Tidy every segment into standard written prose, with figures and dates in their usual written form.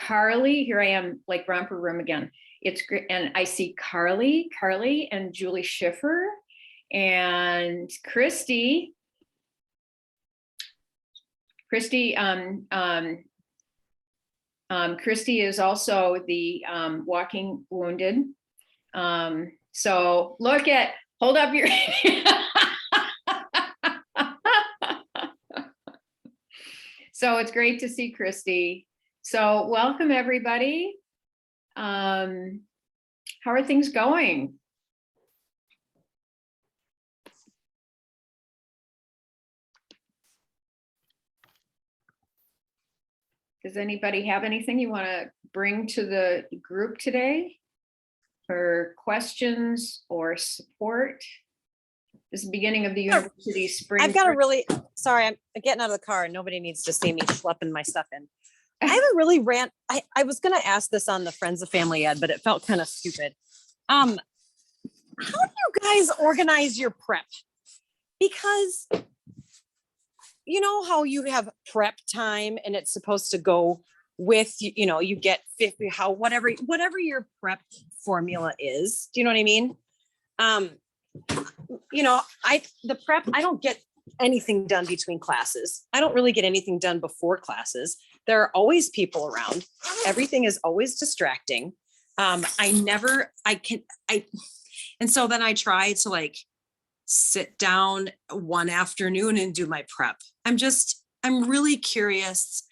Carly. Here I am, like romper room again. It's great. And I see Carly and Julie Schiffer and Christy. Christy is also the Walking Wounded. So look at, hold up your, so it's great to see Christy. So welcome everybody. How are things going? Does anybody have anything you want to bring to the group today? For questions or support? This is the beginning of the university spring. I've got a really, sorry, I'm getting out of the car and nobody needs to see me schlepping my stuff in. I have a really rant. I was going to ask this on the Friends of Family Ed, but it felt kind of stupid. How do you guys organize your prep? Because you know how you have prep time and it's supposed to go with, you know, you get 50, whatever your prep formula is. Do you know what I mean? You know, the prep, I don't get anything done between classes. I don't really get anything done before classes. There are always people around. Everything is always distracting. And so then I try to like sit down one afternoon and do my prep. I'm really curious.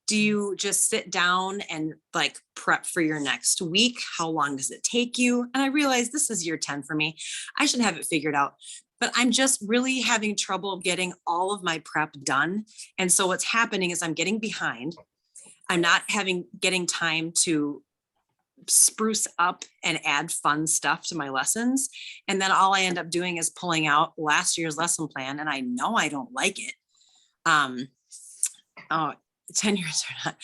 Do you just sit down and like prep for your next week? How long does it take you? And I realize this is year 10 for me. I should have it figured out, but I'm just really having trouble getting all of my prep done. And so what's happening is I'm getting behind. I'm not getting time to spruce up and add fun stuff to my lessons. And then all I end up doing is pulling out last year's lesson plan. And I know I don't like it. 10 years or not.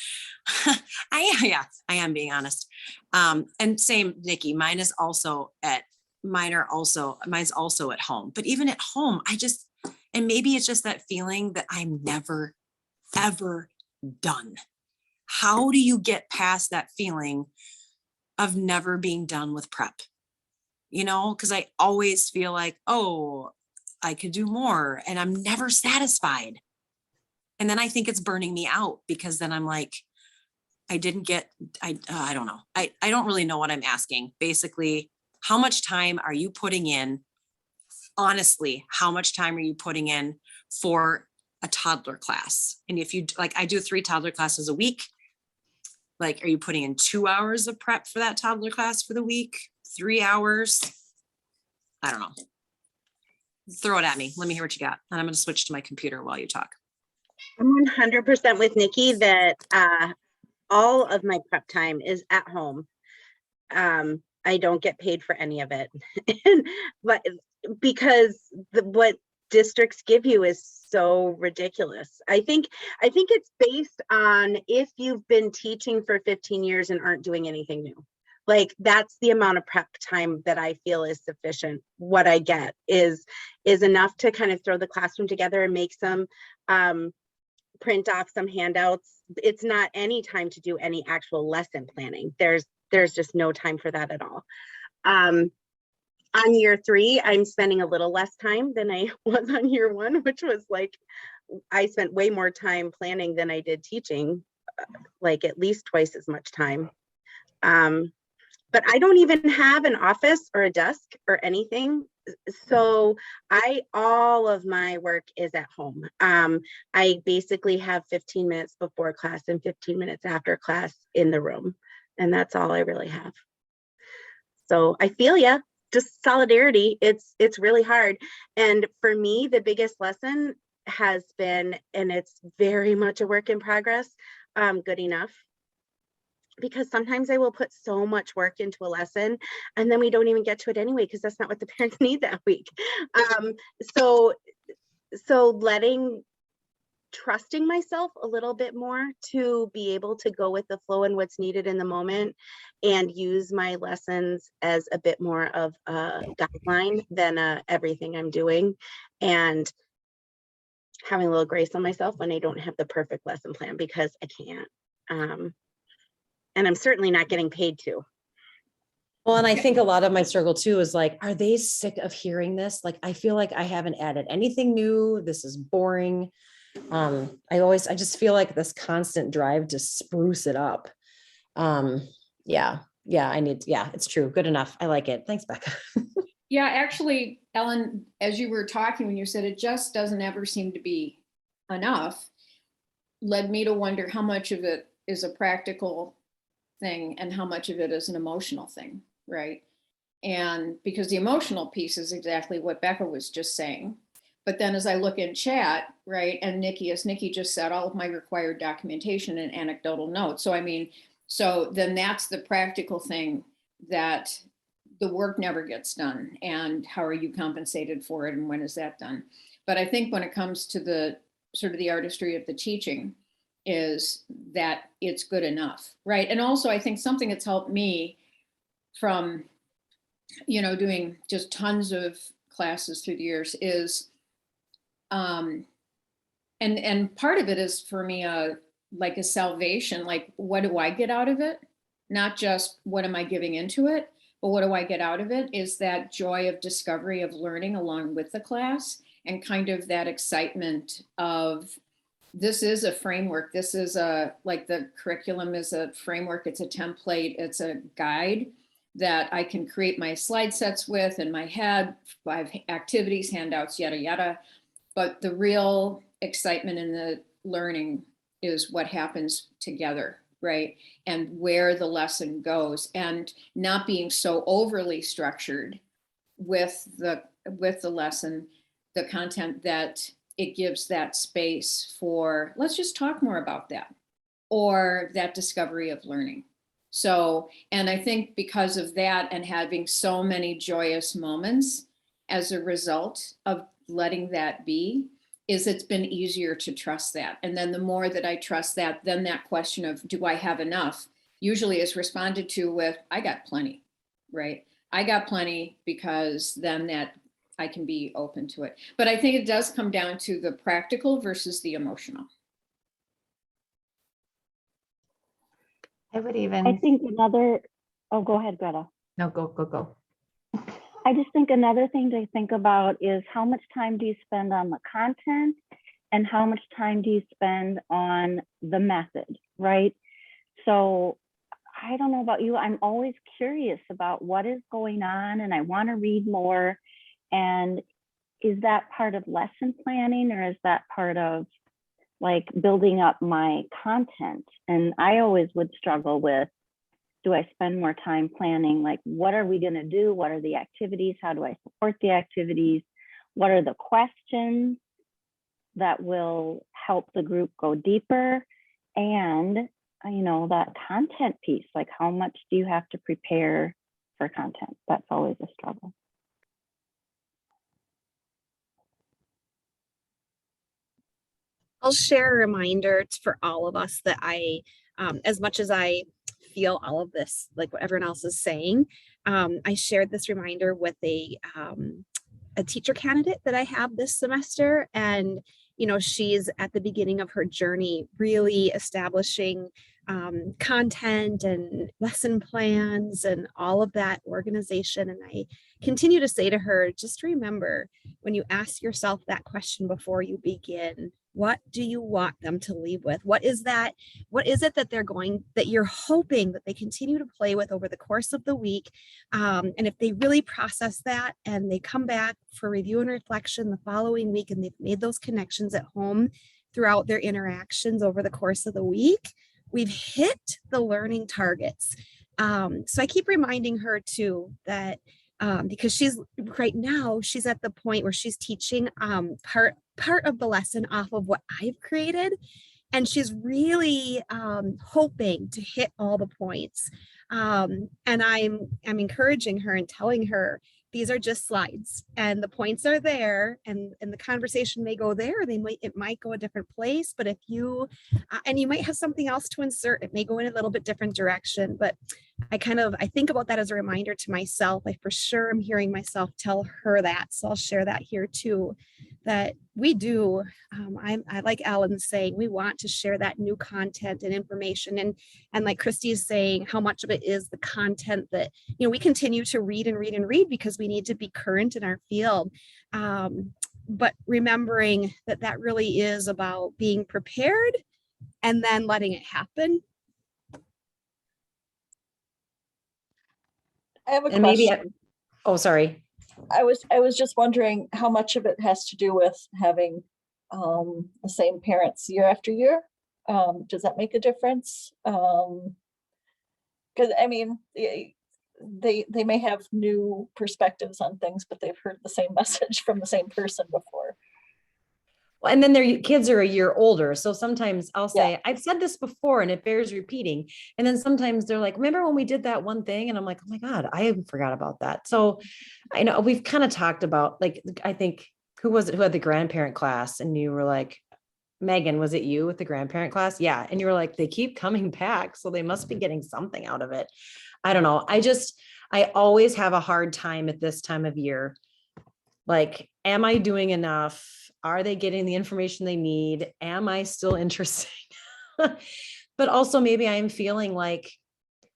I am being honest. And same, Nikki, mine's also at home. But even at home, and maybe it's just that feeling that I'm never, ever done. How do you get past that feeling of never being done with prep? You know, because I always feel like, oh, I could do more and I'm never satisfied. And then I think it's burning me out because then I'm like, I don't know. I don't really know what I'm asking. Basically, how much time are you putting in? Honestly, how much time are you putting in for a toddler class? And if you like, I do 3 toddler classes a week. Like, are you putting in 2 hours of prep for that toddler class for the week? 3 hours? I don't know. Throw it at me. Let me hear what you got. And I'm going to switch to my computer while you talk. I'm 100% with Nikki that all of my prep time is at home. I don't get paid for any of it, but because what districts give you is so ridiculous. I think it's based on if you've been teaching for 15 years and aren't doing anything new. Like, that's the amount of prep time that I feel is sufficient. What I get is enough to kind of throw the classroom together and make some print off some handouts. It's not any time to do any actual lesson planning. There's just no time for that at all. On year 3, I'm spending a little less time than I was on year 1, which was like, I spent way more time planning than I did teaching, like at least twice as much time. But I don't even have an office or a desk or anything. So all of my work is at home. I basically have 15 minutes before class and 15 minutes after class in the room. And that's all I really have. So I feel ya, just solidarity. It's really hard. And for me, the biggest lesson has been, and it's very much a work in progress, good enough. Because sometimes I will put so much work into a lesson and then we don't even get to it anyway, because that's not what the parents need that week. So trusting myself a little bit more to be able to go with the flow and what's needed in the moment and use my lessons as a bit more of a guideline than everything I'm doing, and having a little grace on myself when I don't have the perfect lesson plan, because I can't. And I'm certainly not getting paid to. Well, and I think a lot of my struggle too is like, are they sick of hearing this? Like, I feel like I haven't added anything new. This is boring. I just feel like this constant drive to spruce it up. Yeah, it's true. Good enough. I like it. Thanks, Becca. Yeah, actually, Ellen, as you were talking, when you said it just doesn't ever seem to be enough, led me to wonder how much of it is a practical thing and how much of it is an emotional thing, right? And because the emotional piece is exactly what Becca was just saying. But then as I look in chat, right, and Nikki, as Nikki just said, all of my required documentation and anecdotal notes. So I mean, so then that's the practical thing, that the work never gets done, and how are you compensated for it, and when is that done? But I think when it comes to the sort of the artistry of the teaching, is that it's good enough, right? And also I think something that's helped me from, you know, doing just tons of classes through the years is, and part of it is for me, like a salvation, like what do I get out of it? Not just what am I giving into it, but what do I get out of it, is that joy of discovery of learning along with the class, and kind of that excitement of, this is a framework. This is like the curriculum is a framework. It's a template. It's a guide that I can create my slide sets with in my head. I have activities, handouts, yada, yada. But the real excitement in the learning is what happens together, right? And where the lesson goes, and not being so overly structured with the lesson, the content, that it gives that space for, let's just talk more about that, or that discovery of learning. So, and I think because of that, and having so many joyous moments as a result of letting that be, is it's been easier to trust that. And then the more that I trust that, then that question of, do I have enough, usually is responded to with, I got plenty, right? I got plenty, because then that I can be open to it. But I think it does come down to the practical versus the emotional. I would I even, think another, oh, go ahead, Greta. no, go. I just think another thing to think about is how much time do you spend on the content, and how much time do you spend on the method, right? So I don't know about you, I'm always curious about what is going on, and I want to read more. And is that part of lesson planning, or is that part of like building up my content? And I always would struggle with, do I spend more time planning, like what are we going to do? What are the activities? How do I support the activities? What are the questions that will help the group go deeper? And you know, that content piece, like how much do you have to prepare for content? That's always a struggle. I'll share a reminder for all of us that as much as I feel all of this, like what everyone else is saying, I shared this reminder with a teacher candidate that I have this semester. And, you know, she's at the beginning of her journey, really establishing content and lesson plans and all of that organization. And I continue to say to her, just remember, when you ask yourself that question before you begin, what do you want them to leave with? What is that? What is it that that you're hoping that they continue to play with over the course of the week? And if they really process that and they come back for review and reflection the following week, and they've made those connections at home throughout their interactions over the course of the week, we've hit the learning targets. So I keep reminding her too that because she's right now, she's at the point where she's teaching part of the lesson off of what I've created. And she's really hoping to hit all the points. And I'm encouraging her and telling her, these are just slides and the points are there, and the conversation may go there. It might go a different place, but if you, and you might have something else to insert, it may go in a little bit different direction. But I think about that as a reminder to myself. I for sure am hearing myself tell her that. So I'll share that here too. that we do. I like Alan saying, we want to share that new content and information. And like Christy is saying, how much of it is the content that, we continue to read and read and read because we need to be current in our field. But remembering that that really is about being prepared and then letting it happen. I have a And maybe, question. oh, sorry. I was just wondering how much of it has to do with having the same parents year after year. Does that make a difference? Because I mean, they may have new perspectives on things, but they've heard the same message from the same person before. Well, and then their kids are a year older. So sometimes I'll say, I've said this before and it bears repeating. And then sometimes they're like, remember when we did that one thing? And I'm like, oh my God, I forgot about that. So I know we've kind of talked about, like, I think, who was it who had the grandparent class? And you were like, Megan, was it you with the grandparent class? Yeah. And you were like, they keep coming back. So they must be getting something out of it. I don't know. I always have a hard time at this time of year. Like, am I doing enough? Are they getting the information they need? Am I still interesting? But also maybe I'm feeling like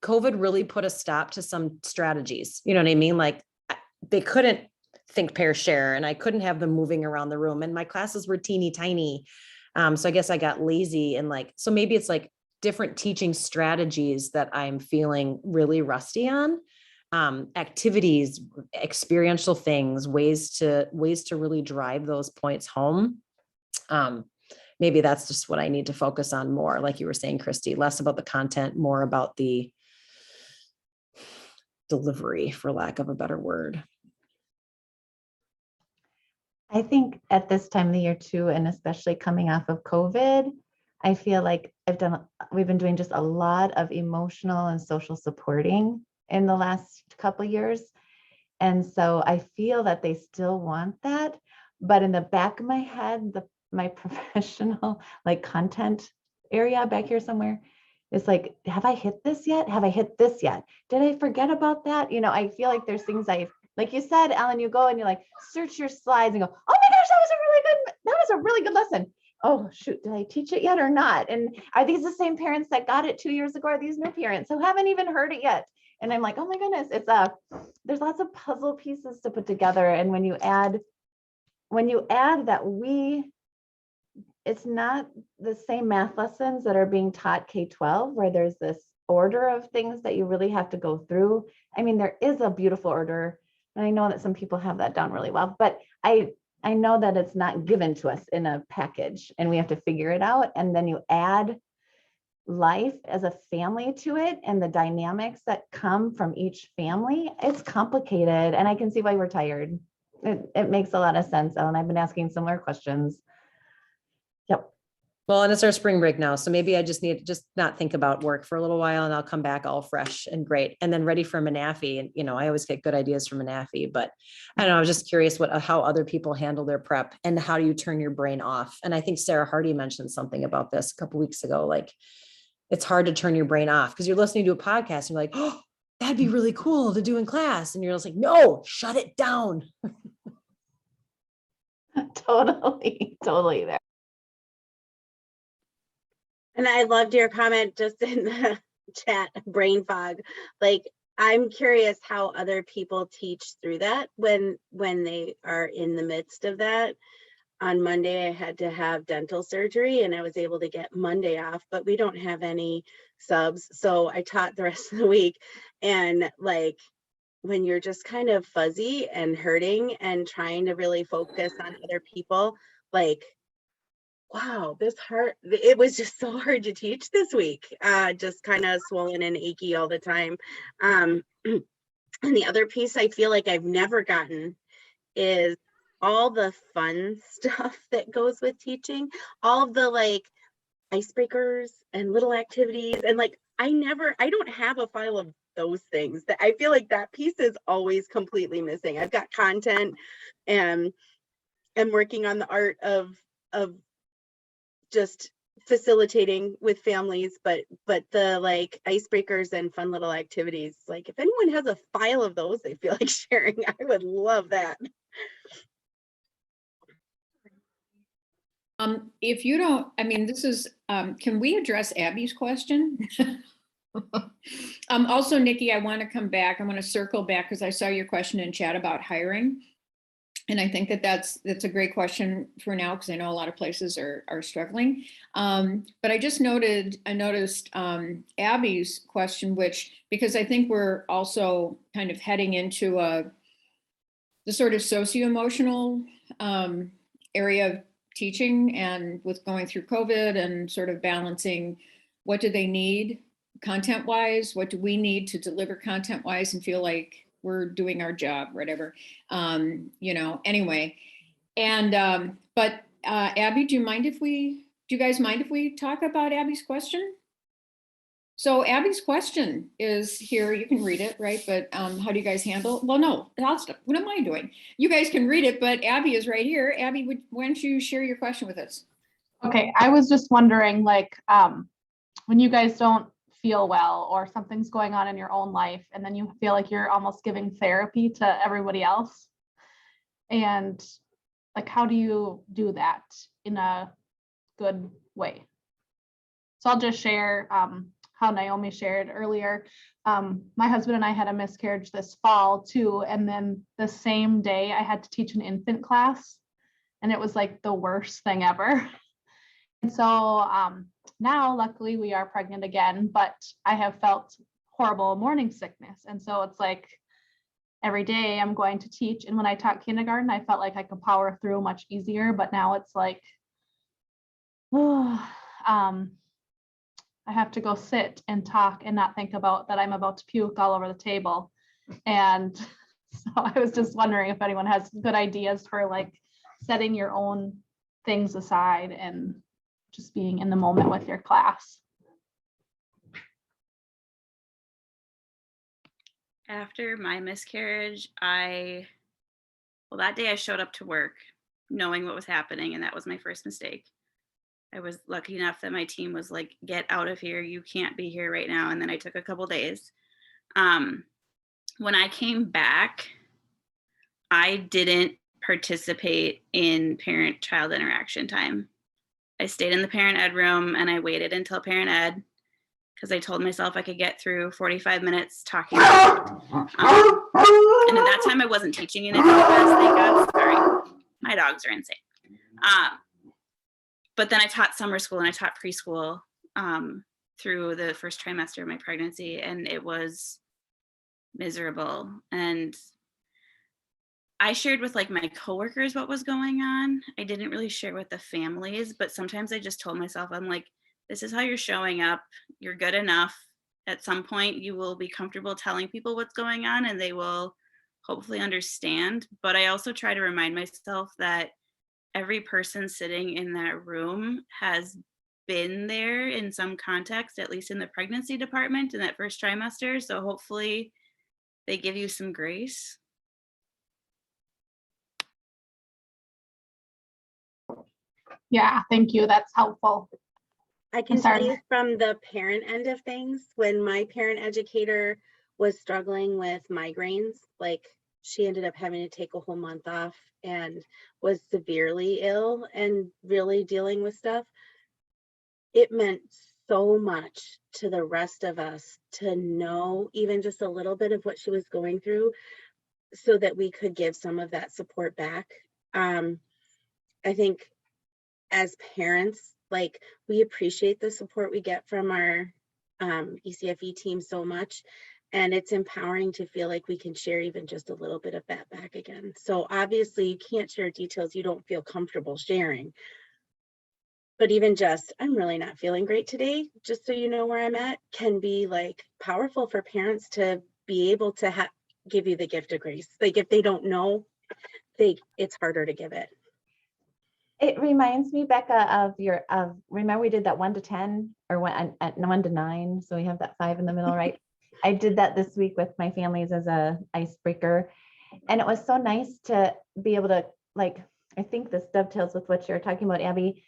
COVID really put a stop to some strategies. You know what I mean? Like they couldn't think, pair, share, and I couldn't have them moving around the room, and my classes were teeny tiny. So I guess I got lazy and like, so maybe it's like different teaching strategies that I'm feeling really rusty on. Activities, experiential things, ways to really drive those points home. Maybe that's just what I need to focus on more. Like you were saying, Christy, less about the content, more about the delivery, for lack of a better word. I think at this time of the year too, and especially coming off of COVID, I feel like we've been doing just a lot of emotional and social supporting in the last couple of years. And so I feel that they still want that, but in the back of my head, my professional like content area back here somewhere is like, have I hit this yet? Have I hit this yet? Did I forget about that? I feel like there's things like you said, Ellen, you go and you like search your slides and go, oh my gosh, that was a really good lesson. Oh shoot, did I teach it yet or not? And are these the same parents that got it 2 years ago? Are these new parents who haven't even heard it yet? And I'm like, oh my goodness, there's lots of puzzle pieces to put together. And when you add that it's not the same math lessons that are being taught K-12, where there's this order of things that you really have to go through. I mean, there is a beautiful order. And I know that some people have that down really well, but I know that it's not given to us in a package and we have to figure it out. And then you add life as a family to it and the dynamics that come from each family. It's complicated, and I can see why we're tired. It makes a lot of sense, Ellen. I've been asking similar questions. Yep. Well, and it's our spring break now. So maybe I just need to just not think about work for a little while, and I'll come back all fresh and great. And then ready for Manafi. And, I always get good ideas from Manafi, but I don't know, I was just curious how other people handle their prep and how do you turn your brain off? And I think Sarah Hardy mentioned something about this a couple of weeks ago. Like, it's hard to turn your brain off because you're listening to a podcast and you're like, oh, that'd be really cool to do in class. And you're just like, no, shut it down. Totally there. And I loved your comment just in the chat, brain fog. Like, I'm curious how other people teach through that when they are in the midst of that. On Monday, I had to have dental surgery and I was able to get Monday off, but we don't have any subs. So I taught the rest of the week. And like, when you're just kind of fuzzy and hurting and trying to really focus on other people, like, wow, it was just so hard to teach this week. Just kind of swollen and achy all the time. And the other piece I feel like I've never gotten is all the fun stuff that goes with teaching, all of the like icebreakers and little activities. And like, I don't have a file of those things. That I feel like that piece is always completely missing. I've got content and I'm working on the art of just facilitating with families, but the like icebreakers and fun little activities, like if anyone has a file of those they feel like sharing, I would love that. If you don't, I mean, this is, can we address Abby's question? Also, Nikki, I want to come back. I want to circle back because I saw your question in chat about hiring. And I think that that's a great question for now, because I know a lot of places are struggling. But I just noticed Abby's question, which, because I think we're also kind of heading into the sort of socio-emotional area of teaching, and with going through COVID and sort of balancing what do they need content wise, what do we need to deliver content wise and feel like we're doing our job, whatever, anyway. And, but Abby, do you guys mind if we talk about Abby's question? So Abby's question is here, you can read it, right? But how do you guys handle? Well, no, what am I doing? You guys can read it, but Abby is right here. Abby, why don't you share your question with us? Okay, I was just wondering, like, when you guys don't feel well or something's going on in your own life, and then you feel like you're almost giving therapy to everybody else. And like, how do you do that in a good way? So I'll just share how Naomi shared earlier. My husband and I had a miscarriage this fall too. And then the same day I had to teach an infant class, and it was like the worst thing ever. And so now luckily we are pregnant again, but I have felt horrible morning sickness. And so it's like every day I'm going to teach. And when I taught kindergarten, I felt like I could power through much easier, but now it's like, I have to go sit and talk and not think about that I'm about to puke all over the table. And so I was just wondering if anyone has good ideas for like setting your own things aside and just being in the moment with your class. After my miscarriage, that day I showed up to work knowing what was happening, and that was my first mistake. I was lucky enough that my team was like, get out of here, you can't be here right now. And then I took a couple days. When I came back, I didn't participate in parent-child interaction time. I stayed in the parent ed room and I waited until parent ed, because I told myself I could get through 45 minutes talking about and at that time I wasn't teaching in it, thank God. Sorry, my dogs are insane. But then I taught summer school and I taught preschool through the first trimester of my pregnancy, and it was miserable. And I shared with like my coworkers what was going on. I didn't really share with the families, but sometimes I just told myself, I'm like, this is how you're showing up. You're good enough. At some point you will be comfortable telling people what's going on and they will hopefully understand. But I also try to remind myself that every person sitting in that room has been there in some context, at least in the pregnancy department in that first trimester. So hopefully they give you some grace. Yeah, thank you. That's helpful. I can sorry. tell you from the parent end of things, when my parent educator was struggling with migraines, like she ended up having to take a whole month off and was severely ill and really dealing with stuff. It meant so much to the rest of us to know even just a little bit of what she was going through so that we could give some of that support back. I think as parents, like, we appreciate the support we get from our ECFE team so much, and it's empowering to feel like we can share even just a little bit of that back again. So obviously you can't share details you don't feel comfortable sharing, but even just, I'm really not feeling great today, just so you know where I'm at, can be like powerful for parents to be able to give you the gift of grace. Like if they don't know, it's harder to give it. It reminds me, Becca, remember we did that 1 to 10 or 1 to 9. So we have that 5 in the middle, right? I did that this week with my families as a icebreaker. And it was so nice to be able to, like, I think this dovetails with what you're talking about, Abby,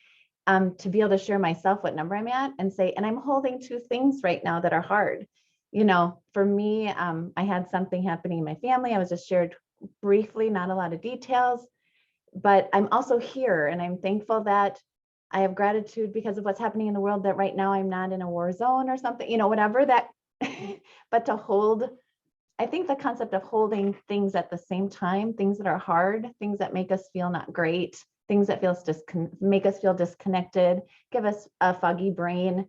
to be able to share myself what number I'm at and say, and I'm holding 2 things right now that are hard. You know, for me, I had something happening in my family. I was just shared briefly, not a lot of details. But I'm also here and I'm thankful that I have gratitude because of what's happening in the world that right now I'm not in a war zone or something, whatever that, but to hold, I think the concept of holding things at the same time, things that are hard, things that make us feel not great, things that make us feel disconnected, give us a foggy brain.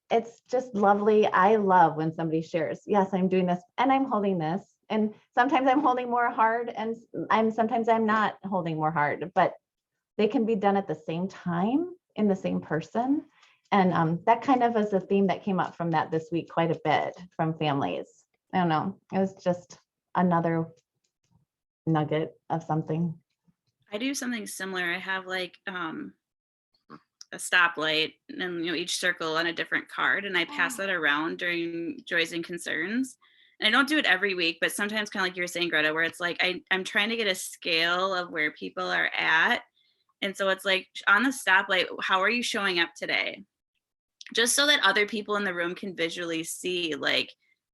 It's just lovely. I love when somebody shares, yes, I'm doing this and I'm holding this. And sometimes I'm holding more hard and sometimes I'm not holding more hard, but they can be done at the same time in the same person. And that kind of is a theme that came up from that this week quite a bit from families. I don't know. It was just another nugget of something. I do something similar. I have like a stoplight and each circle on a different card, and I pass that around during joys and concerns. And I don't do it every week, but sometimes kind of like you were saying, Greta, where it's like I'm trying to get a scale of where people are at. And so it's like on the stoplight, how are you showing up today? Just so that other people in the room can visually see, like,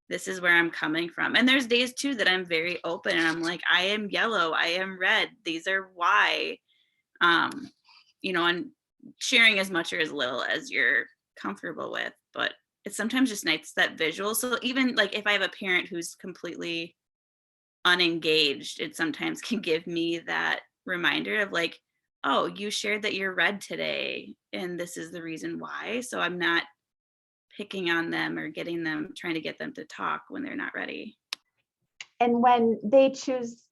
this is where I'm coming from. And there's days too that I'm very open and I'm like, I am yellow, I am red, these are why, and sharing as much or as little as you're comfortable with. But it's sometimes just nice that visual. So even like if I have a parent who's completely unengaged, it sometimes can give me that reminder of like, oh, you shared that you're red today and this is the reason why. So I'm not picking on them or trying to get them to talk when they're not ready. And when they choose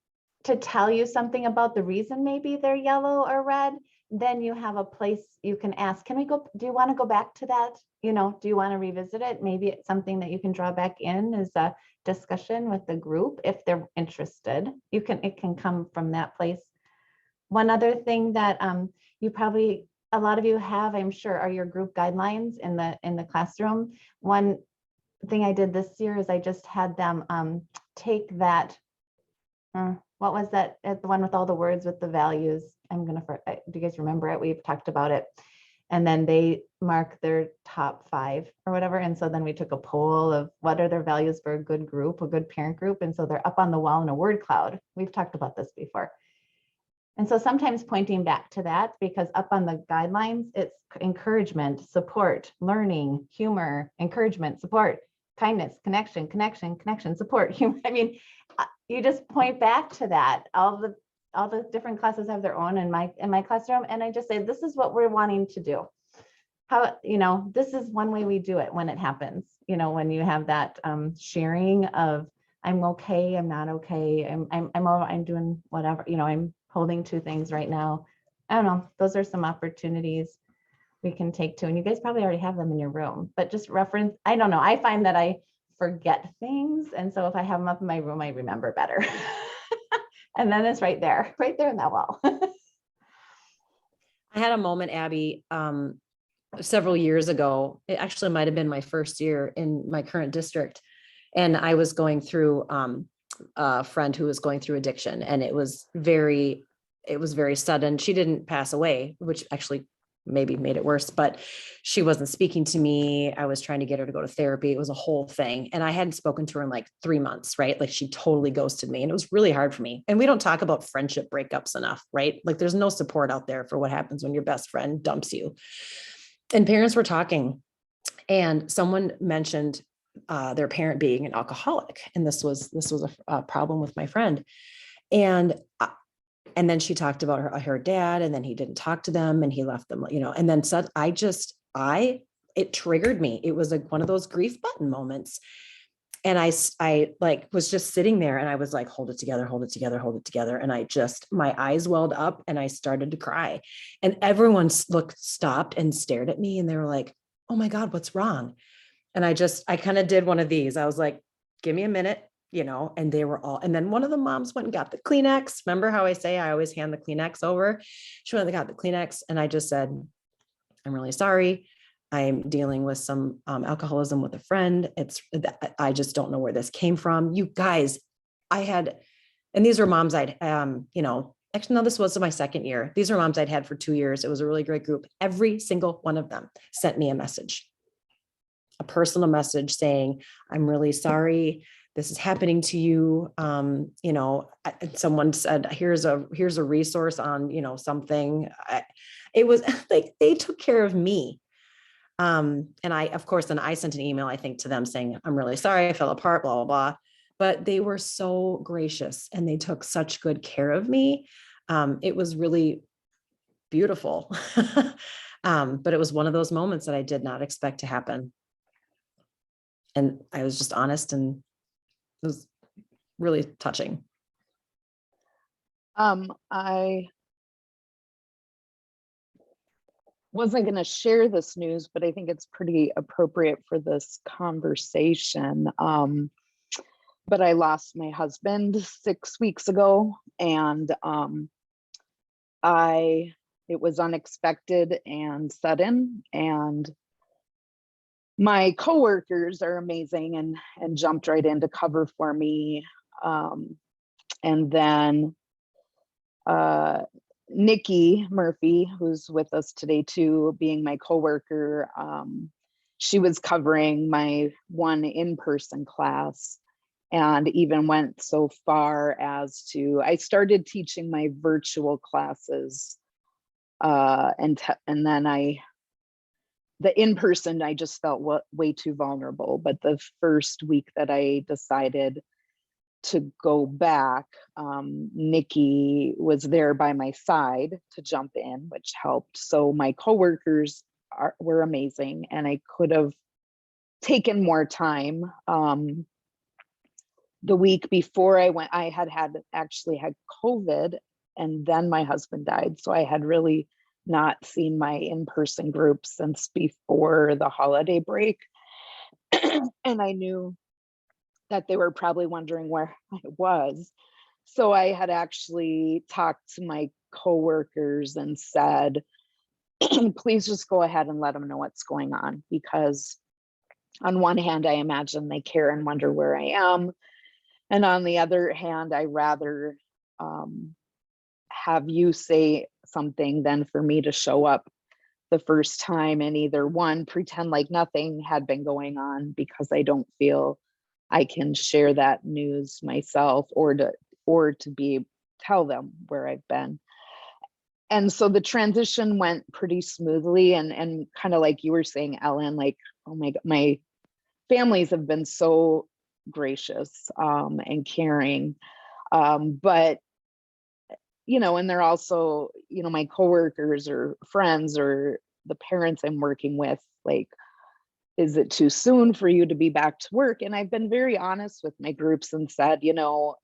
to tell you something about the reason maybe they're yellow or red, then you have a place you can ask, do you want to go back to that? Do you want to revisit it? Maybe it's something that you can draw back in as a discussion with the group if they're interested. It can come from that place. One other thing that a lot of you have, I'm sure, are your group guidelines in the classroom. One thing I did this year is I just had them take that, what was that? The one with all the words with the values. Do you guys remember it? We've talked about it. And then they mark their top 5 or whatever. And so then we took a poll of what are their values for a good group, a good parent group. And so they're up on the wall in a word cloud. We've talked about this before. And so sometimes pointing back to that, because up on the guidelines, it's encouragement, support, learning, humor, encouragement, support, kindness, connection, support, humor. I mean, you just point back to that. All the different classes have their own in my classroom. And I just say, this is what we're wanting to do. This is one way we do it when it happens, when you have that sharing of, I'm okay, I'm not okay, I'm doing whatever, I'm holding 2 things right now. I don't know. Those are some opportunities we can take to, and you guys probably already have them in your room, but just reference. I don't know. I find that I forget things. And so if I have them up in my room, I remember better. And then it's right there in that wall. I had a moment, Abby, several years ago. It actually might've been my first year in my current district. And I was going through a friend who was going through addiction, and it was very sudden. She didn't pass away, which actually maybe made it worse, but she wasn't speaking to me. I was trying to get her to go to therapy. It was a whole thing. And I hadn't spoken to her in like 3 months, right? Like she totally ghosted me, and it was really hard for me. And we don't talk about friendship breakups enough, right? Like there's no support out there for what happens when your best friend dumps you. And parents were talking, and someone mentioned their parent being an alcoholic. And this was a problem with my friend. And then she talked about her dad, and then he didn't talk to them and he left them, and then said, it triggered me. It was like one of those grief button moments. And I like was just sitting there, and I was like, hold it together. And my eyes welled up and I started to cry, and everyone stopped and stared at me, and they were like, oh my God, what's wrong? And I kind of did one of these. I was like, give me a minute, and they were all, and then one of the moms went and got the Kleenex. Remember how I say I always hand the Kleenex over? She went and got the Kleenex, and I just said, I'm really sorry. I'm dealing with some alcoholism with a friend. I just don't know where this came from. You guys, and these were moms actually, no, this was my second year. These are moms I'd had for 2 years. It was a really great group. Every single one of them sent me a personal message saying, I'm really sorry this is happening to you. You know, someone said, here's a resource on, you know, something. It was like, they took care of me. And I, of course, then I sent an email, I think, to them saying, I'm really sorry, I fell apart, blah, blah, blah. But they were so gracious and they took such good care of me. It was really beautiful. But it was one of those moments that I did not expect to happen. And I was just honest, and it was really touching. I wasn't going to share this news, but I think it's pretty appropriate for this conversation. But I lost my husband 6 weeks ago, and it was unexpected and sudden, and my coworkers are amazing and jumped right in to cover for me. And then Nikki Murphy, who's with us today too, being my coworker, she was covering my one in-person class, and even went so far as to, I started teaching my virtual classes, and then the in-person, I just felt way too vulnerable. But the first week that I decided to go back, Nikki was there by my side to jump in, which helped. So my coworkers were amazing, and I could have taken more time. The week before I went, I actually had COVID, and then my husband died. So I had really not seen my in-person group since before the holiday break. And I knew that they were probably wondering where I was. So I had actually talked to my coworkers and said, please just go ahead and let them know what's going on. Because on one hand, I imagine they care and wonder where I am. And on the other hand, I rather have you say something than for me to show up the first time and either one, pretend like nothing had been going on, because I don't feel I can share that news myself, or to tell them where I've been. And so the transition went pretty smoothly, and kind of like you were saying, Ellen, like, oh my God, my families have been so gracious and caring. But, you know, and they're also, you know, my coworkers or friends or the parents I'm working with, like, is it too soon for you to be back to work? And I've been very honest with my groups and said, you know,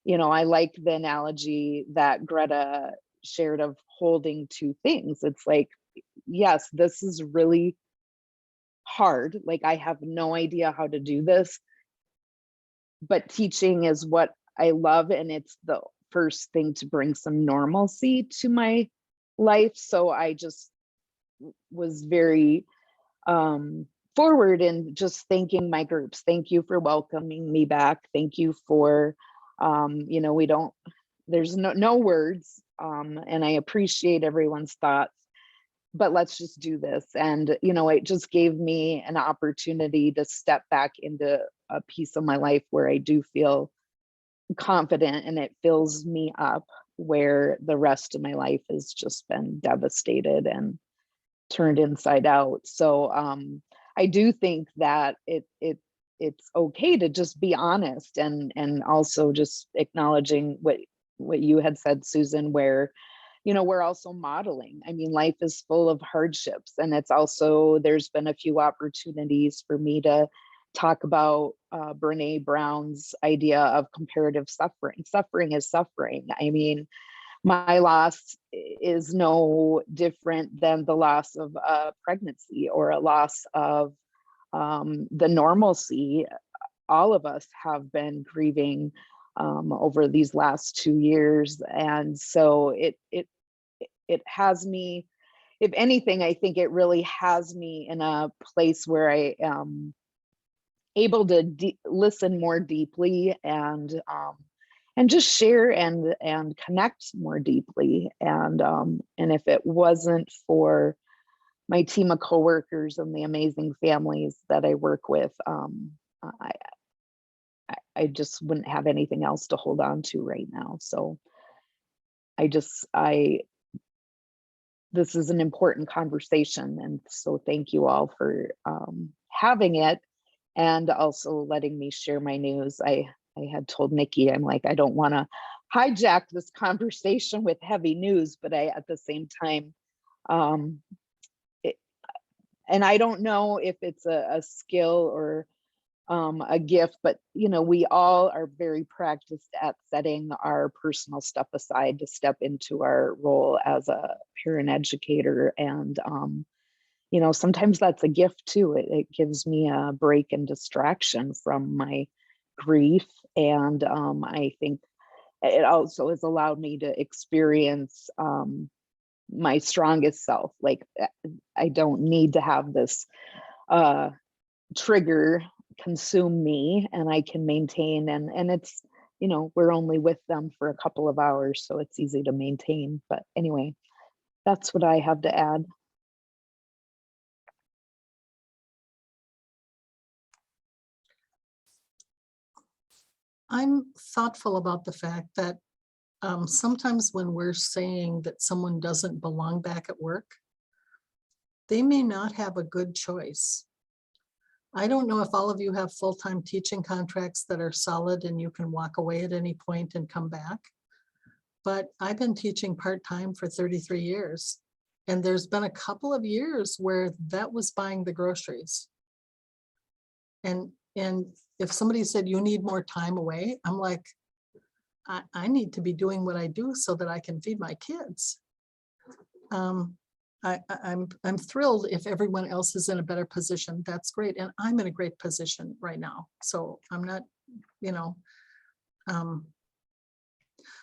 I like the analogy that Greta shared of holding two things. It's like, yes, this is really hard. Like, I have no idea how to do this, but teaching is what I love, and it's the first thing to bring some normalcy to my life. So I just was very forward in just thanking my groups. Thank you for welcoming me back. Thank you for, you know, there's no words, and I appreciate everyone's thoughts, but let's just do this. And, you know, it just gave me an opportunity to step back into a piece of my life where I do feel confident, and it fills me up, where the rest of my life has just been devastated and turned inside out. So I do think that it's okay to just be honest, and also just acknowledging what you had said, Susan, where, you know, we're also modeling. I mean, life is full of hardships, and it's also, there's been a few opportunities for me to talk about Brene Brown's idea of comparative suffering. Suffering is suffering. I mean, my loss is no different than the loss of a pregnancy or a loss of the normalcy all of us have been grieving over these last 2 years. And so it has me, if anything, I think it really has me in a place where I am able to listen more deeply, and just share and connect more deeply. And if it wasn't for my team of coworkers and the amazing families that I work with, I just wouldn't have anything else to hold on to right now. So this is an important conversation. And so thank you all for having it and also letting me share my news. I had told Nikki, I'm like, I don't want to hijack this conversation with heavy news, but at the same time, and I don't know if it's a skill or a gift, but we all are very practiced at setting our personal stuff aside to step into our role as a parent educator. And sometimes that's a gift too. It gives me a break and distraction from my grief. And I think it also has allowed me to experience my strongest self. Like, I don't need to have this trigger consume me, and I can maintain, and it's, we're only with them for a couple of hours, so it's easy to maintain. But anyway, that's what I have to add. I'm thoughtful about the fact that sometimes when we're saying that someone doesn't belong back at work, they may not have a good choice. I don't know if all of you have full-time teaching contracts that are solid and you can walk away at any point and come back. But I've been teaching part-time for 33 years. And there's been a couple of years where that was buying the groceries. And if somebody said, you need more time away, I'm like, I need to be doing what I do so that I can feed my kids. I'm thrilled if everyone else is in a better position. That's great. And I'm in a great position right now. So I'm not,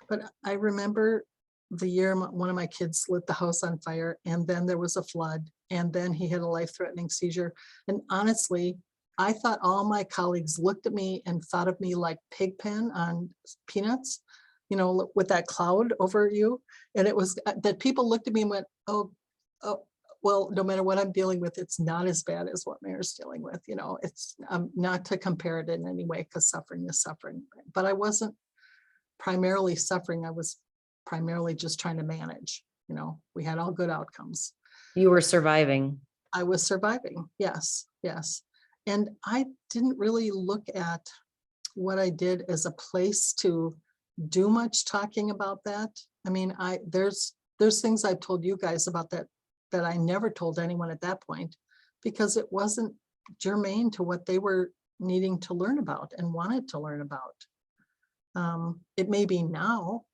but I remember the year one of my kids lit the house on fire, and then there was a flood, and then he had a life-threatening seizure. And honestly, I thought all my colleagues looked at me and thought of me like Pigpen on Peanuts, with that cloud over you. And it was that people looked at me and went, oh, well, no matter what I'm dealing with, it's not as bad as what Mayor's dealing with. It's not to compare it in any way, because suffering is suffering. But I wasn't primarily suffering. I was primarily just trying to manage. We had all good outcomes. You were surviving. I was surviving. Yes, yes. And I didn't really look at what I did as a place to do much talking about that. I mean, there's things I've told you guys about that I never told anyone at that point, because it wasn't germane to what they were needing to learn about and wanted to learn about. It may be now,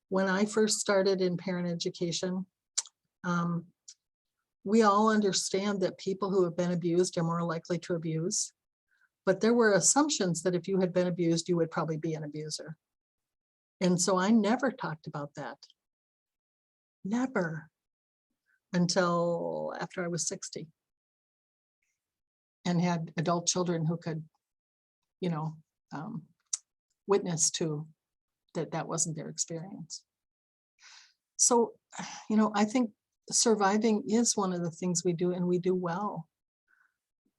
when I first started in parent education, we all understand that people who have been abused are more likely to abuse, but there were assumptions that if you had been abused, you would probably be an abuser. And so I never talked about that. Never. Until after I was 60 and had adult children who could, witness to that wasn't their experience. So, I think surviving is one of the things we do, and we do well.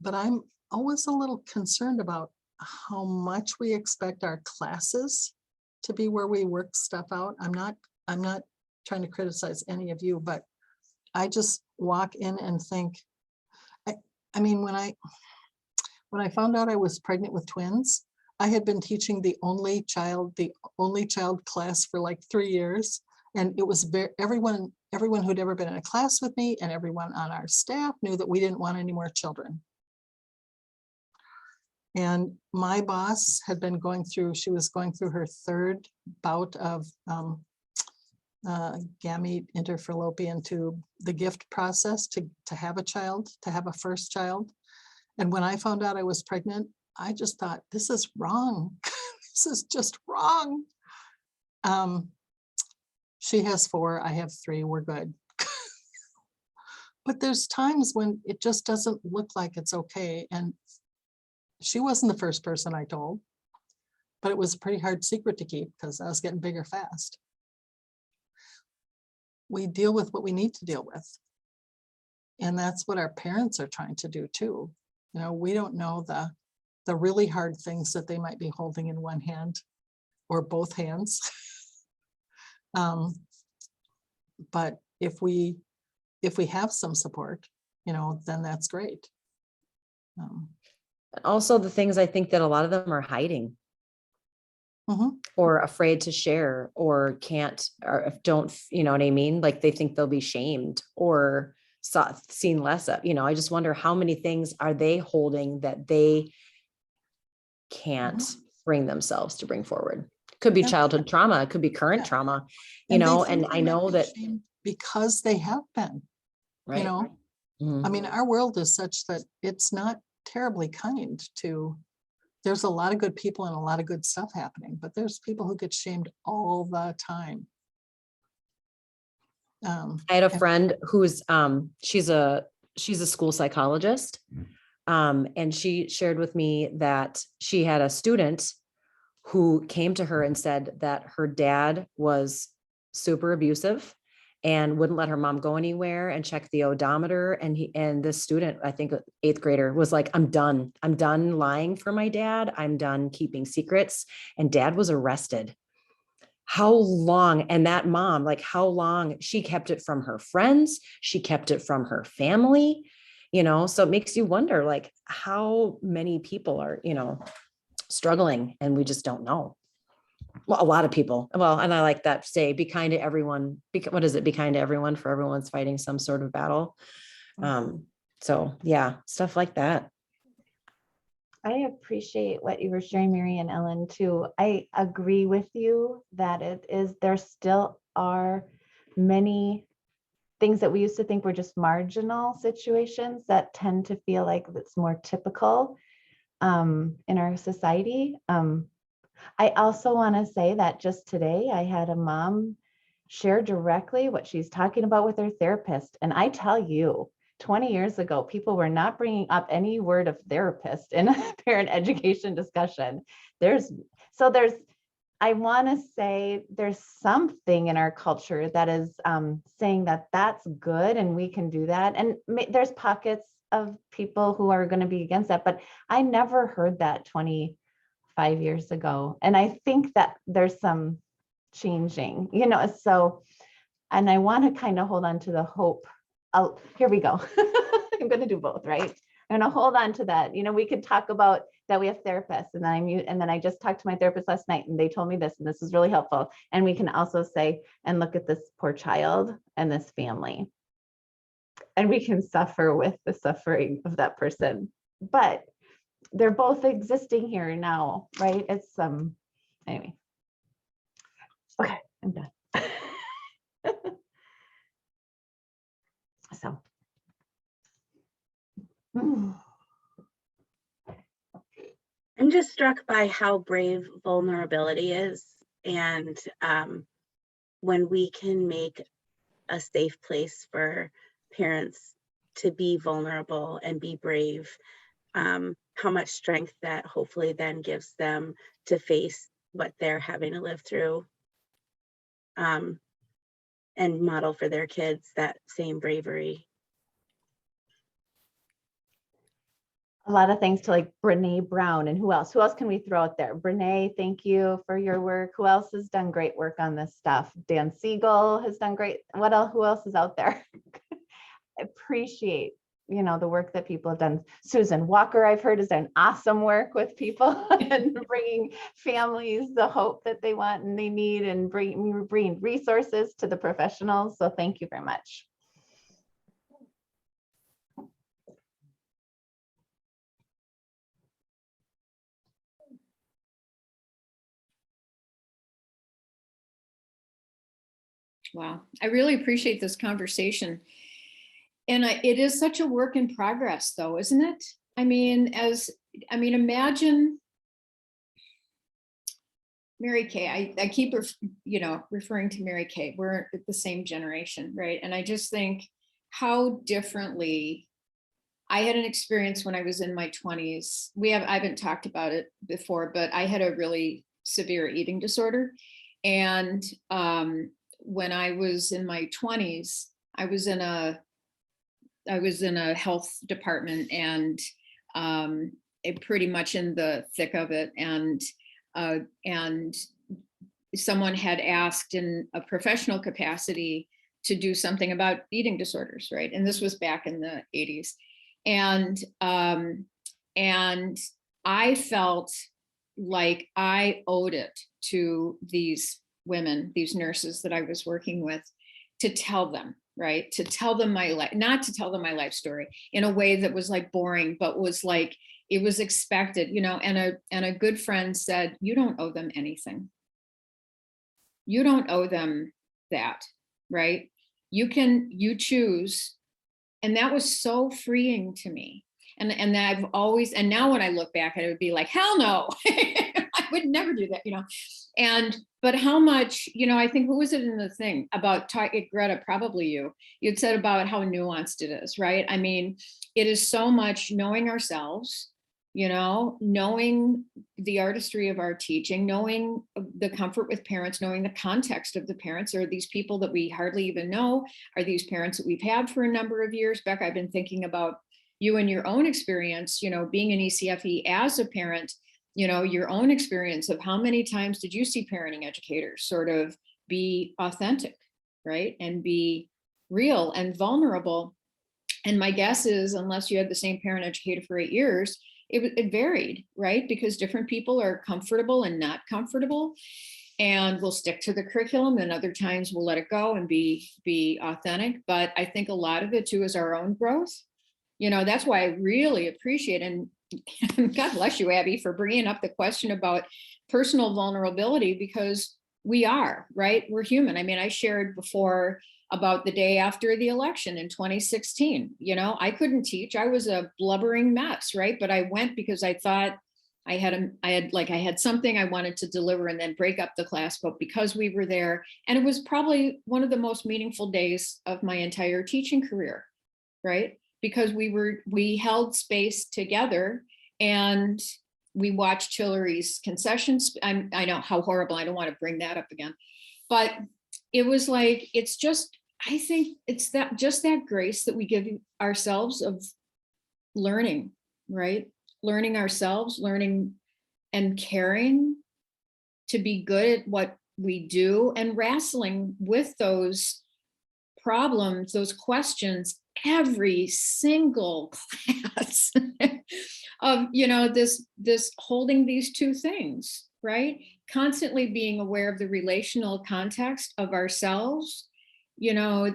But I'm always a little concerned about how much we expect our classes to be where we work stuff out. I'm not trying to criticize any of you, but I just walk in and think, I mean, when I found out I was pregnant with twins, I had been teaching the only child class for like 3 years. And it was everyone who'd ever been in a class with me and everyone on our staff knew that we didn't want any more children. And my boss had been she was going through her third bout of gamete interfallopian tube, the gift process to have a child, to have a first child. And when I found out I was pregnant, I just thought, this is wrong. This is just wrong. She has 4, I have 3, we're good. But there's times when it just doesn't look like it's okay. And she wasn't the first person I told, but it was a pretty hard secret to keep because I was getting bigger fast. We deal with what we need to deal with. And that's what our parents are trying to do too. We don't know the really hard things that they might be holding in one hand or both hands. But if we have some support, then that's great. Also, the things I think that a lot of them are hiding Mhm. or afraid to share or can't or don't, you know what I mean? Like they think they'll be shamed or seen less of. I just wonder how many things are they holding that they can't bring themselves to bring forward. Could be Yeah. childhood trauma, it could be current Yeah. trauma, And they and think I they might know be that, shamed because they have been, right. I mean, our world is such that it's not terribly kind to, there's a lot of good people and a lot of good stuff happening, but there's people who get shamed all the time. I had a and- friend who's she's a school psychologist. And she shared with me that she had a student who came to her and said that her dad was super abusive and wouldn't let her mom go anywhere and check the odometer. And this student, I think 8th grader, was like, I'm done lying for my dad. I'm done keeping secrets. And dad was arrested. How long? And that mom, like how long she kept it from her friends, she kept it from her family, so it makes you wonder like how many people are, struggling and we just don't know. Well, a lot of people. Well, and I like that say, be kind to everyone. What is it? Be kind to everyone, for everyone's fighting some sort of battle. So yeah, stuff like that. I appreciate what you were sharing, Mary and Ellen, too. I agree with you that there still are many things that we used to think were just marginal situations that tend to feel like it's more typical in our society. I also want to say that just today I had a mom share directly what she's talking about with her therapist. And I tell you, 20 years ago, people were not bringing up any word of therapist in a parent education discussion. I want to say there's something in our culture that is saying that that's good and we can do that. And there's pockets of people who are going to be against that, but I never heard that 25 years ago. And I think that there's some changing, so, and I want to kind of hold on to the hope. Here we go. I'm going to do both, right? I'm going to hold on to that. We could talk about that we have therapists and then I just talked to my therapist last night and they told me this, and this is really helpful. And we can also say, and look at this poor child and this family. And we can suffer with the suffering of that person, but they're both existing here now, right? It's anyway. Okay, I'm done. So. I'm just struck by how brave vulnerability is. And when we can make a safe place for parents to be vulnerable and be brave, how much strength that hopefully then gives them to face what they're having to live through, and model for their kids that same bravery. A lot of thanks to like Brene Brown and who else can we throw out there? Brene, thank you for your work. Who else has done great work on this stuff? Dan Siegel has done great. What else? Who else is out there? I appreciate, the work that people have done. Susan Walker, I've heard, has done awesome work with people and bringing families the hope that they want and they need, and bringing resources to the professionals. So thank you very much. Wow, I really appreciate this conversation. And it is such a work in progress though, isn't it? Imagine Mary Kay. I keep, referring to Mary Kay. We're the same generation, right? And I just think how differently I had an experience when I was in my 20s. I haven't talked about it before, but I had a really severe eating disorder. And when I was in my 20s, I was in a health department, and pretty much in the thick of it. And someone had asked in a professional capacity to do something about eating disorders, right? And this was back in the 80s. And I felt like I owed it to these women, these nurses that I was working with, to tell them, right? To tell them my life, not to tell them my life story in a way that was like boring, but was like, it was expected, you know. And a good friend said, you don't owe them anything. You don't owe them that, right? You choose. And that was so freeing to me. And I've always, and now when I look back, I would be like, hell no, I would never do that, you know. But how much, you know, I think, who was it in the thing about Greta, probably you'd said about how nuanced it is, right? I mean, it is so much knowing ourselves, you know, knowing the artistry of our teaching, knowing the comfort with parents, knowing the context of the parents. Are these people that we hardly even know? Are these parents that we've had for a number of years? Beck, I've been thinking about you and your own experience, you know, being an ECFE as a parent, you know, your own experience of how many times did you see parenting educators sort of be authentic, right? And be real and vulnerable. And my guess is, unless you had the same parent educator for 8 years, it varied, right? Because different people are comfortable and not comfortable, and we'll stick to the curriculum, and other times we'll let it go and be authentic. But I think a lot of it too is our own growth. You know, that's why I really appreciate, and God bless you, Abby, for bringing up the question about personal vulnerability, because we are, right? We're human. I mean, I shared before about the day after the election in 2016. You know, I couldn't teach. I was a blubbering mess, right? But I went because I thought I had something I wanted to deliver and then break up the class, but because we were there, and it was probably one of the most meaningful days of my entire teaching career, right? Because we held space together and we watched Hillary's concessions. I know how horrible, I don't want to bring that up again, but it was like, it's just, I think it's that grace that we give ourselves of learning, right? Learning ourselves, learning and caring to be good at what we do, and wrestling with those problems, those questions, every single class of, you know, this holding these two things, right? Constantly being aware of the relational context of ourselves, you know,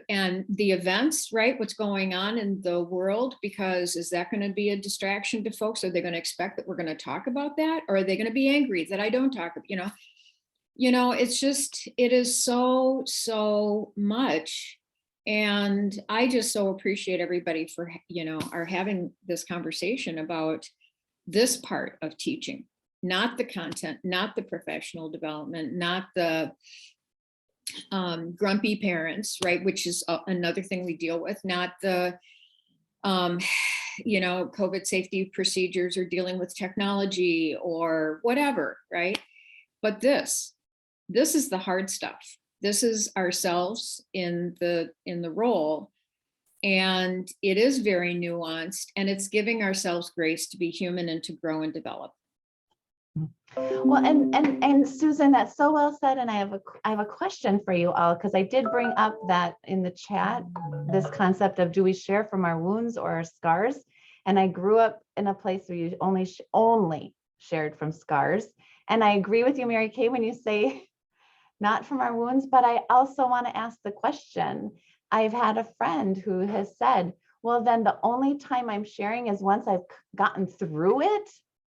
and the events, right? What's going on in the world, because is that going to be a distraction to folks? Are they going to expect that we're going to talk about that? Or are they going to be angry that I don't talk, you know, it's just, it is so much. And I just so appreciate everybody for, you know, are having this conversation about this part of teaching, not the content, not the professional development, not the grumpy parents, right? Which is another thing we deal with, not the, you know, COVID safety procedures or dealing with technology or whatever, right? But this is the hard stuff. This is ourselves in the role, and it is very nuanced, and it's giving ourselves grace to be human and to grow and develop. Well, and Susan, that's so well said. And I have a question for you all, because I did bring up that in the chat, this concept of, do we share from our wounds or our scars? And I grew up in a place where you only shared from scars. And I agree with you, Mary Kay, when you say not from our wounds, but I also want to ask the question. I've had a friend who has said, well, then the only time I'm sharing is once I've gotten through it.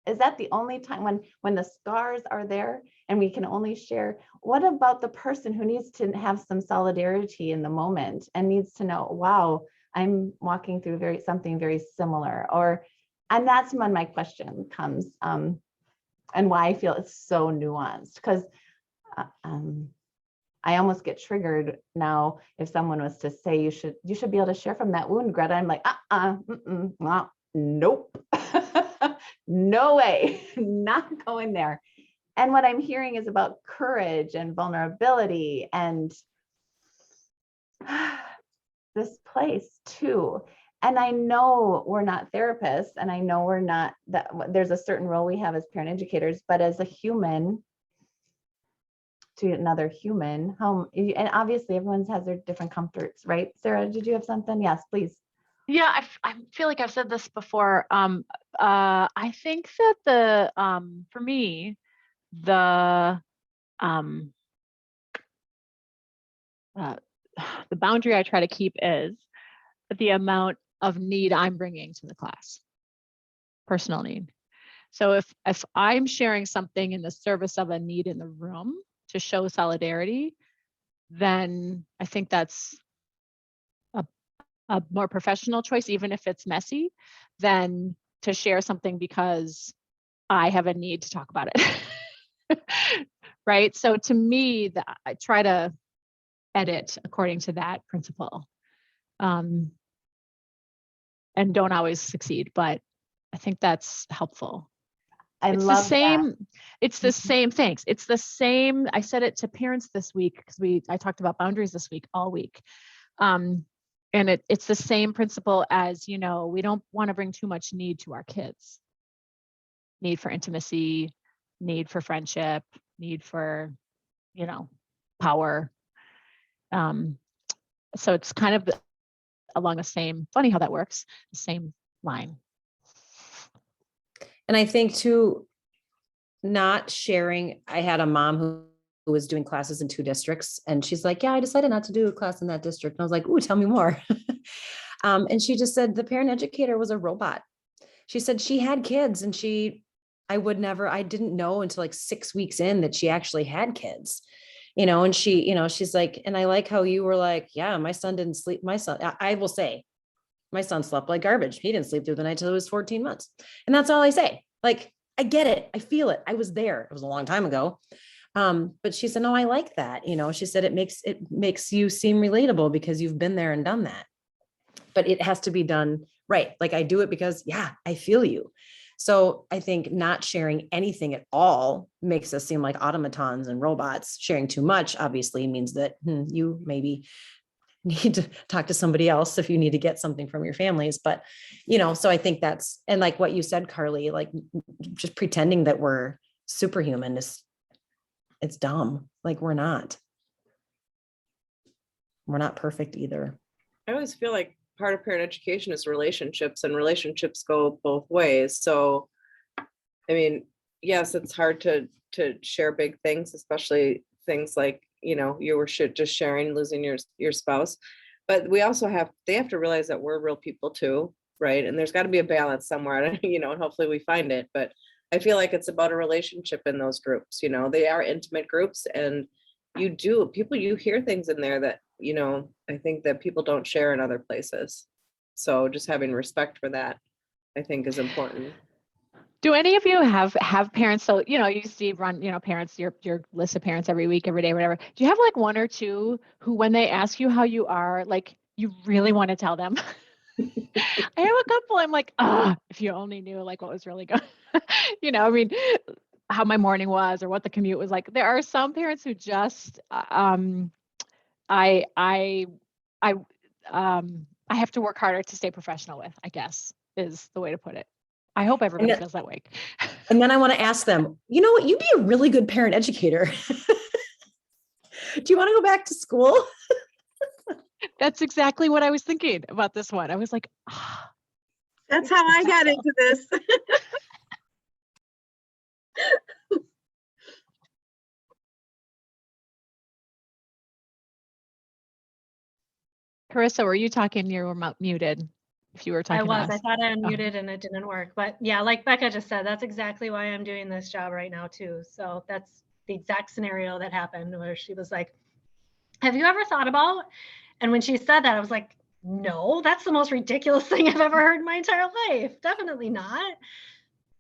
Is that the only time when the scars are there and we can only share? What about the person who needs to have some solidarity in the moment and needs to know, wow, I'm walking through something very similar? And that's when my question comes, and why I feel it's so nuanced, because I almost get triggered now if someone was to say you should be able to share from that wound, Greta. I'm like, nope. No way, not going there. And what I'm hearing is about courage and vulnerability and this place too. And I know we're not therapists, and I know we're not, that there's a certain role we have as parent educators, but as a human to another human, and obviously everyone's has their different comforts, right? Sarah, did you have something? Yes, please. Yeah, I feel like I've said this before. I think that for me, the um, the boundary I try to keep is the amount of need I'm bringing to the class, personal need. So if I'm sharing something in the service of a need in the room to show solidarity, then I think that's a more professional choice, even if it's messy, than to share something because I have a need to talk about it. Right. So to me, I try to edit according to that principle. And don't always succeed, but I think that's helpful. It's the same. It's the same. Thanks. It's the same. I said it to parents this week because I talked about boundaries this week all week. And it's the same principle as, we don't want to bring too much need to our kids. Need for intimacy, need for friendship, need for, power. So it's kind of along the same, funny how that works, the same line. And I think too, not sharing, I had a mom who was doing classes in 2 districts, and she's like, yeah, I decided not to do a class in that district. And I was like, ooh, tell me more. And she just said the parent educator was a robot. She said she had kids, and I didn't know until like 6 weeks in that she actually had kids, and she's like, and I like how you were like, yeah, my son didn't sleep. I will say, my son slept like garbage. He didn't sleep through the night till he was 14 months. And that's all I say. Like, I get it. I feel it. I was there. It was a long time ago. But she said, no, I like that. She said, it makes you seem relatable because you've been there and done that. But it has to be done right. Like, I do it because, yeah, I feel you. So I think not sharing anything at all makes us seem like automatons and robots. Sharing too much obviously means that you maybe need to talk to somebody else if you need to get something from your families. But, so I think that's, and like what you said, Carly, like just pretending that we're superhuman it's dumb. Like, we're not perfect either. I always feel like part of parent education is relationships, and relationships go both ways. So, I mean, yes, it's hard to share big things, especially things like, you were just sharing losing your spouse, but they have to realize that we're real people too, right? And there's got to be a balance somewhere, and hopefully we find it. But I feel like it's about a relationship in those groups. They are intimate groups, and you hear things in there that, I think that people don't share in other places. So just having respect for that, I think, is important. Do any of you have parents? So, you see run, parents, your list of parents every week, every day, whatever. Do you have like one or two who, when they ask you how you are, like you really want to tell them? I have a couple. I'm like, if you only knew like what was really good, how my morning was or what the commute was like. There are some parents who just, I have to work harder to stay professional with, I guess, is the way to put it. I hope everybody feels that way. And then I want to ask them, you know what, you'd be a really good parent educator. Do you want to go back to school? That's exactly what I was thinking about this one. I was like, that's how I got into this. Carissa, were you talking? You were muted. If you were talking, I thought I unmuted and it didn't work. But yeah, like Becca just said, that's exactly why I'm doing this job right now too. So that's the exact scenario that happened, where she was like, have you ever thought about? And when she said that, I was like, no, that's the most ridiculous thing I've ever heard in my entire life. Definitely not.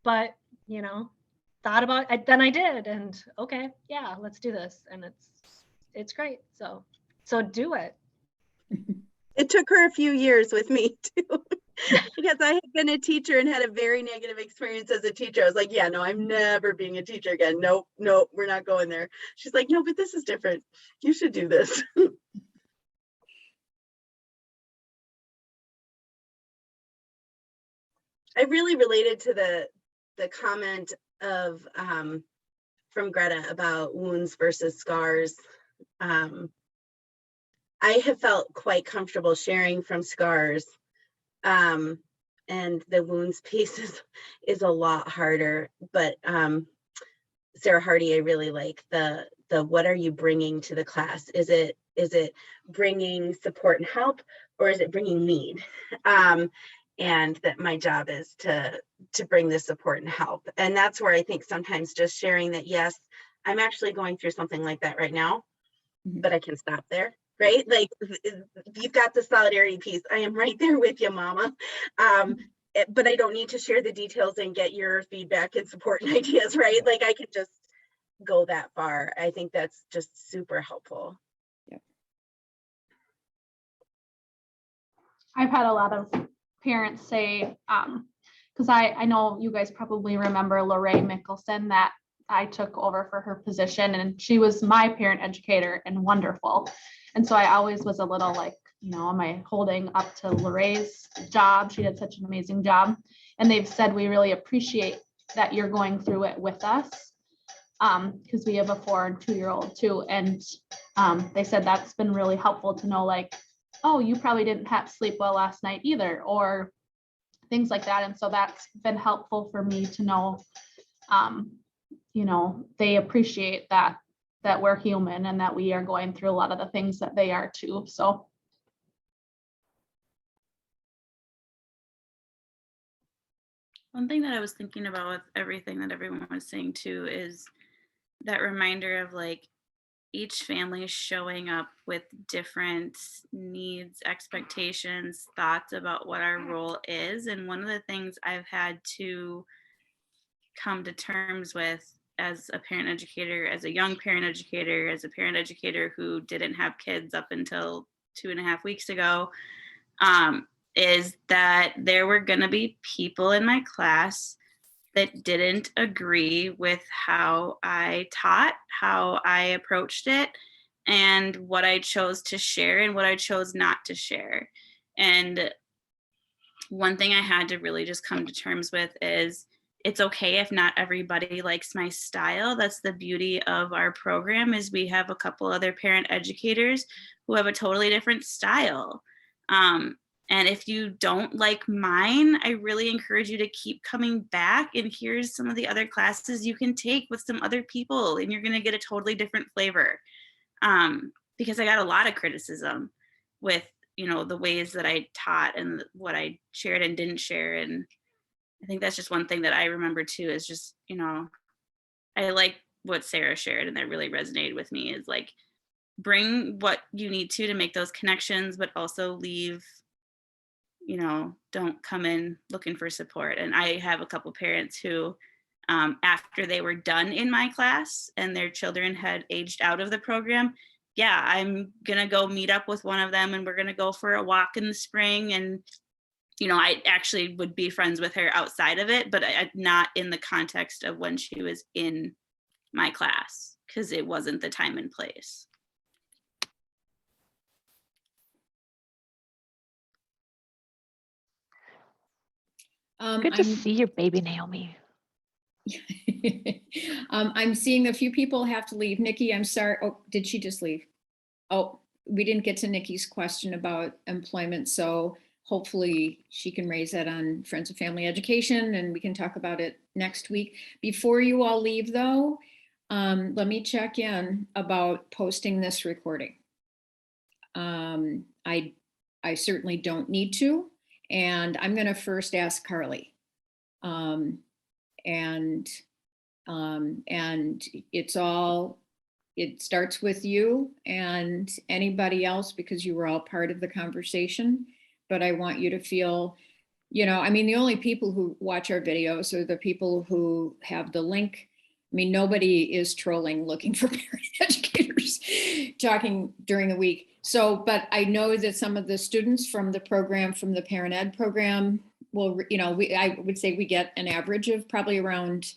But, thought about it, then I did. And okay, yeah, let's do this. And it's great. So do it. It took her a few years with me too, because I had been a teacher and had a very negative experience as a teacher. I was like, yeah, no, I'm never being a teacher again. Nope, we're not going there. She's like, no, but this is different. You should do this. I really related to the comment of from Greta about wounds versus scars. I have felt quite comfortable sharing from scars, and the wounds piece is a lot harder. But Sarah Hardy, I really like the what are you bringing to the class? Is it bringing support and help, or is it bringing need? And that my job is to bring the support and help. And that's where I think sometimes just sharing that, yes, I'm actually going through something like that right now, but I can stop there, right? Like, you've got the solidarity piece. I am right there with you, mama. But I don't need to share the details and get your feedback and support and ideas, right? Like, I can just go that far. I think that's just super helpful. I've had a lot of parents say, because I know you guys probably remember Lorraine Mickelson that I took over for her position, and she was my parent educator and wonderful. And so I always was a little like, you know, am I holding up to Lorraine's job? She did such an amazing job. And they've said, we really appreciate that you're going through it with us, because we have a 4 and 2-year-old too. And they said that's been really helpful to know, like, oh, you probably didn't have sleep well last night either, or things like that. And so that's been helpful for me to know, you know, they appreciate that we're human and that we are going through a lot of the things that they are too. So. One thing that I was thinking about with everything that everyone was saying too is that reminder of like each family showing up with different needs, expectations, thoughts about what our role is. And one of the things I've had to come to terms with as a parent educator, as a young parent educator, as a parent educator who didn't have kids up until 2.5 weeks ago, is that there were going to be people in my class that didn't agree with how I taught, how I approached it, and what I chose to share and what I chose not to share. And one thing I had to really just come to terms with is it's okay if not everybody likes my style. That's the beauty of our program, is we have a couple other parent educators who have a totally different style. And if you don't like mine, I really encourage you to keep coming back. And here's some of the other classes you can take with some other people, and you're going to get a totally different flavor. Because I got a lot of criticism with, you know, the ways that I taught and what I shared and didn't share. And I think that's just one thing that I remember too, is just, you know, I like what Sarah shared and that really resonated with me, is like, bring what you need to make those connections, but also leave, you know, don't come in looking for support. And I have a couple parents who, after they were done in my class and their children had aged out of the program, yeah, I'm going to go meet up with one of them and we're going to go for a walk in the spring. And, you know, I actually would be friends with her outside of it, but not in the context of when she was in my class, because it wasn't the time and place. Good to see your baby, Naomi. I'm seeing a few people have to leave. Nikki, I'm sorry. Oh, did she just leave? Oh, we didn't get to Nikki's question about employment. So hopefully she can raise that on Friends of Family Education and we can talk about it next week. Before you all leave though, let me check in about posting this recording. I certainly don't need to, and I'm going to first ask Carly. And it starts with you and anybody else, because you were all part of the conversation, but I want you to feel, you know, I mean, the only people who watch our videos are the people who have the link. I mean, nobody is trolling looking for parent educators talking during the week. So, but I know that some of the students from the program, from the parent ed program, will, you know, I would say we get an average of probably around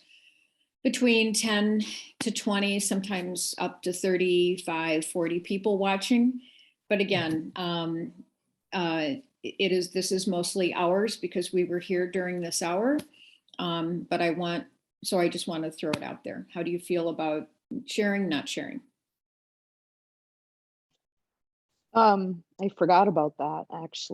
between 10 to 20, sometimes up to 35, 40 people watching. But again, this is mostly ours because we were here during this hour. But I just want to throw it out there. How do you feel about sharing, not sharing? I forgot about that, actually.